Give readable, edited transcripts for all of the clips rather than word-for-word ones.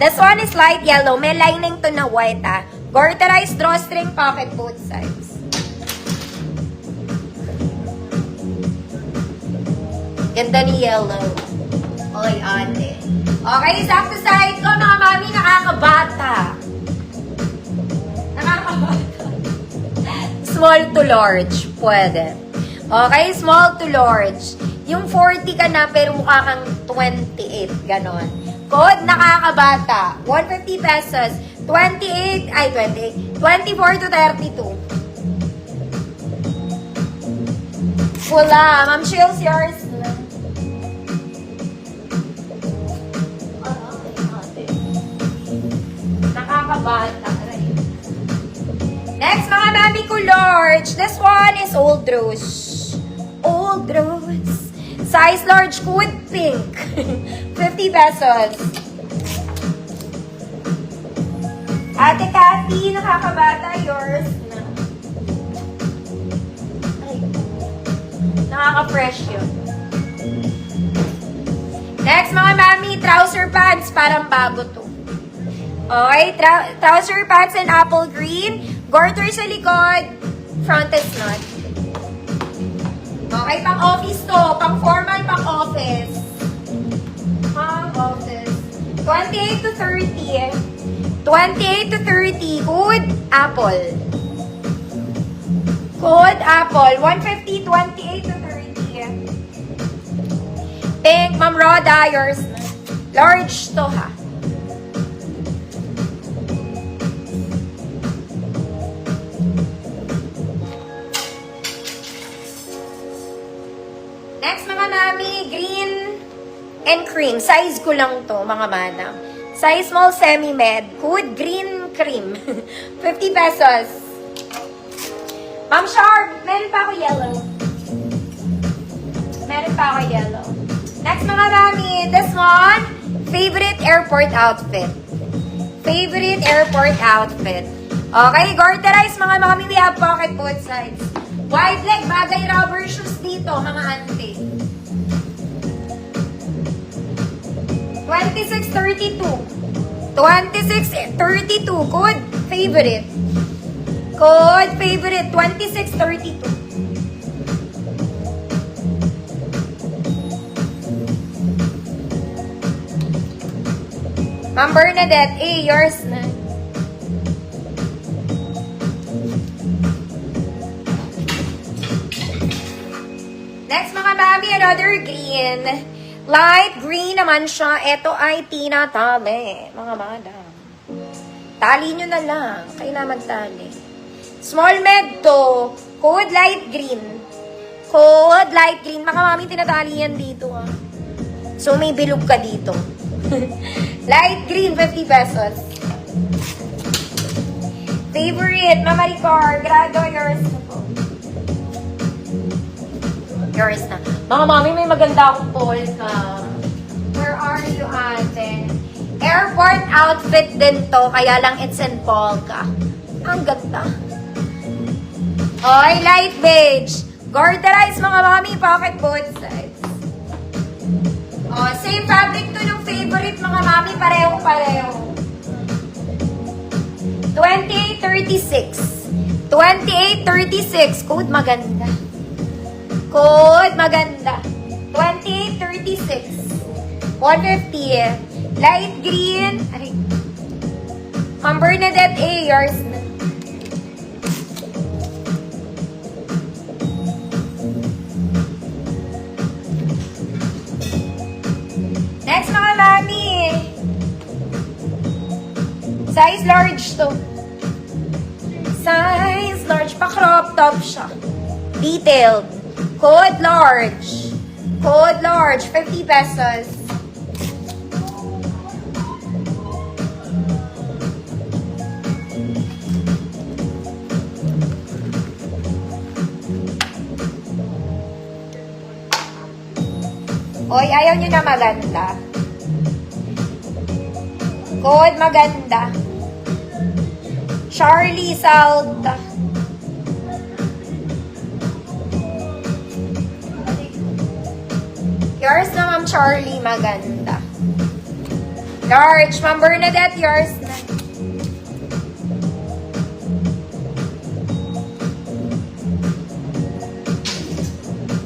This one is light yellow. May lining to na white, ah. Garterized drawstring pocket both sides. Ganda ni yellow. Oy, ate. Okay, sakto side ko, mga mami, nakakabata. Nakakabata. Small to large, pwede. Okay, small to large. Yung 40 ka na, pero mukha kang 28, ganon. Code, nakakabata. 150 pesos. 24 to 32. Wala. Ma'am Shills, yours. Nakakabata. Next, mga mami ko large. This one is Old Rose. Old Rose. Size large, good pink. 50 pesos. Ate Cathy, nakakabata, yours na. Ay, nakaka-fresh yun. Next, mga mami, trouser pants. Parang bago to. Okay, trouser pants and apple green. Garter sa likod. Front is not. Okay, pang-office to. Pang-formal, pang-office. Pang-office. 28 to 30. 28 to 30. Good apple. Good apple. 150, 28 to 30. Pink, Ma'am Rhoda, yours na. Large to, ha. Next, mga mami, green and cream. Size ko lang to, mga manang. Size small, semi-med. Good green cream. 50 pesos. Ma'am Sharp, meron pa ako yellow. Meron pa ako yellow. Next, mga mami, this one, favorite airport outfit. Favorite airport outfit. Okay, garterized, mga mami, we have pocket both sides. Wide leg, bagay rubber shoes dito, mga ante. 2632. 2632. Code favorite. Code favorite. 2632. Ma'am Bernadette, yours na. Next, mga mami, another green. Light green naman siya. Ito ay tinatali. Mga madam. Tali nyo na lang. Kailangan magtali. Small med to. Code light green. Code light green. Mga mami, tinatali yan dito. Ah. So, may bilog ka dito. Light green, 50 pesos. Favorite, Mama Ricar. Grado, yours na po. Yours na. Mga mami, may maganda akong polka. Where are you, ate? Airport outfit din to, kaya lang it's in polka. Ang ganda. Oy, light beige. Garterized, mga mami, pocket both sides. Oh, same fabric to ng favorite, mga mami, pareho-pareho. 2836. 2836. Code maganda. Code maganda. 2836. 150. Light green. Ay. Ma'am Bernadette, yours na. Next, mga mami. Size large to. Size large. Pa-crop top siya. Detailed. Code large. Code large. 50 pesos. Oy, ayaw nyo na maganda. Code maganda. Charlie Salta. Yours na, Ma'am Charlie, maganda. Large. Ma'am Bernadette, yours na.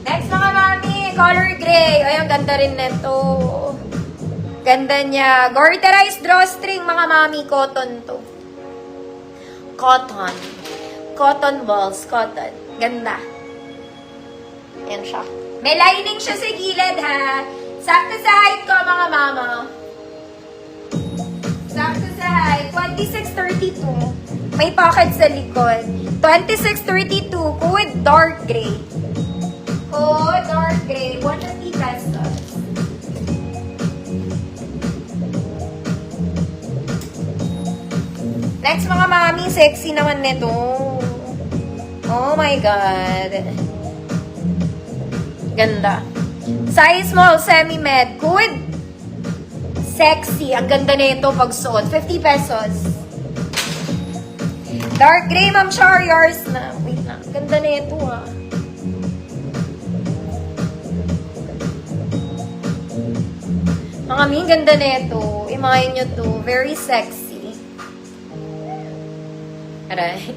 Next mga mami, color gray. Ay, ang ganda rin nito. Ganda niya. Garterized drawstring, mga mami. Cotton to. Cotton. Cotton balls. Cotton. Ganda. Yan siya. May lining siya sa gilid, ha. Sakto sa height ko, mga mama. Sakto sa height. 2632. May pocket sa likod. 2632. With dark gray. Oh, dark gray. 150 pesos. Next, mga mami, sexy naman nito. Oh my God. Ganda. Size small, semi-med. Good. Sexy. Ang ganda nito pag suot. 50 pesos. Dark gray, Ma'am Char, yours na. Wait na. Ganda nito, ha. Mga ming ganda nito. Imahin nyo to. Very sexy. Aray.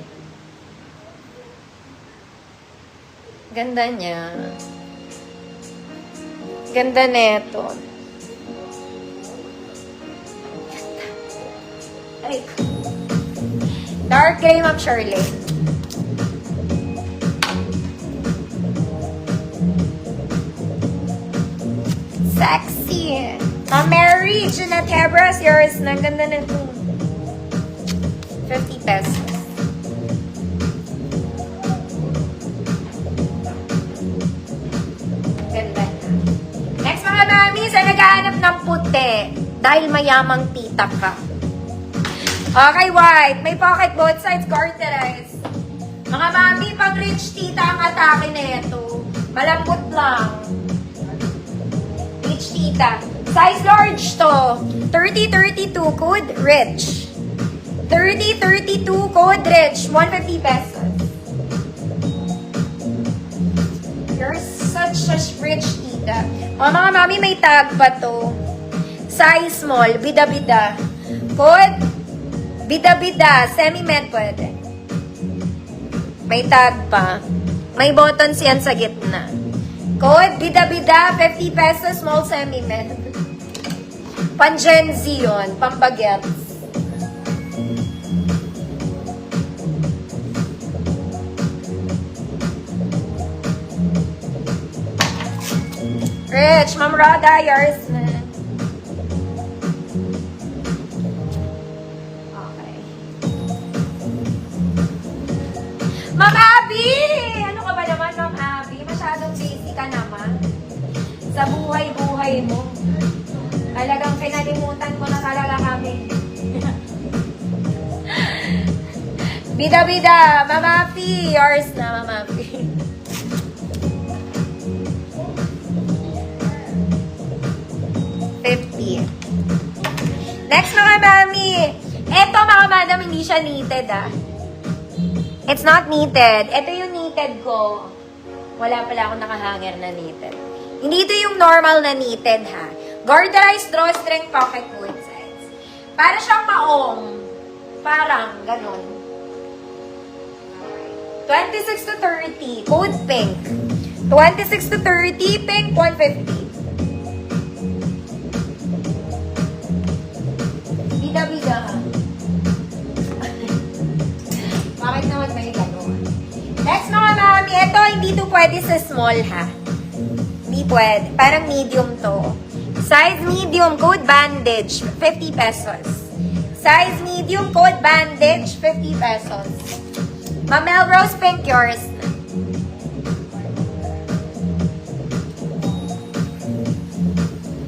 Ganda niya. Ganda nito. Ay. Dark gray, Ma'am Shirley. Sexy. Ma'am Mary, Jeanette Hebras, yours na. Ganda nito. 50 pesos. Ganda na. Next mga mami, sa naghahanap ng puti. Dahil mayamang tita ka. Okay, white. May pocket both sides, garterized. Mga mami, pag rich tita ang atake na ito. Malambot lang. Rich tita. Size large to. 30-32, code rich. 30-32, code rich. 150 pesos. You're such a rich tita. O mga mami, may tag pa to. Size small, bida-bida. Code bida-bida, semi-med pwede. May tag pa. May buttons yan sa gitna. Code bida-bida, 50 pesos, small semi-med. Pan-Gen Z yun, pambagets. Rich, Ma'am Rada, yours na. Ma'am Abby! Ano ka ba naman, Ma'am Abby? Masyadong busy ka naman. Sa buhay-buhay mo. Talagang pinalimutan ko na talaga kami. Bida-bida! Ma'am Abby! Yours na, Ma'am Abby. Next, mga mami. Eto, mga madam, hindi siya knitted, ah. It's not knitted. Ito yung knitted ko. Wala pala akong nakahanger na knitted. Hindi ito yung normal na knitted, ha. Garterized drawstring pocket both sides. Para siyang maong. Parang, ganun. 26 to 30. Code pink. 26 to 30. Pink, 150. Bida-bida, ha. Bakit naman may gano'n? Next, mga mami, ito hindi to pwede sa small, ha? Hindi pwede. Parang medium to. Size medium, code bandage, 50 pesos. Size medium, code bandage, 50 pesos. Ma'am Melrose Pink, yours.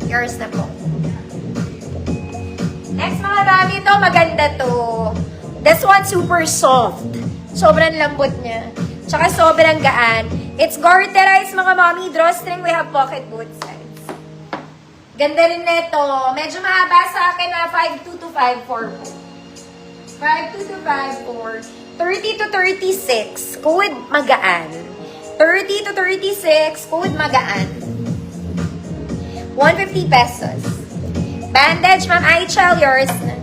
Yours na po. Next, mga mami, ito maganda to. This one, super soft. Sobrang lambot niya. Tsaka sobrang gaan. It's garterized, mga mommy. Drawstring, we have pocket both sides. Ganda rin nito. Medyo mahaba sa akin na 5'2" to 5'4" po. 5'2" to 5'4". 30 to 36. Code magaan. 30 to 36. Code magaan. 150 pesos. Bandage, Ma'am Aichel, yours.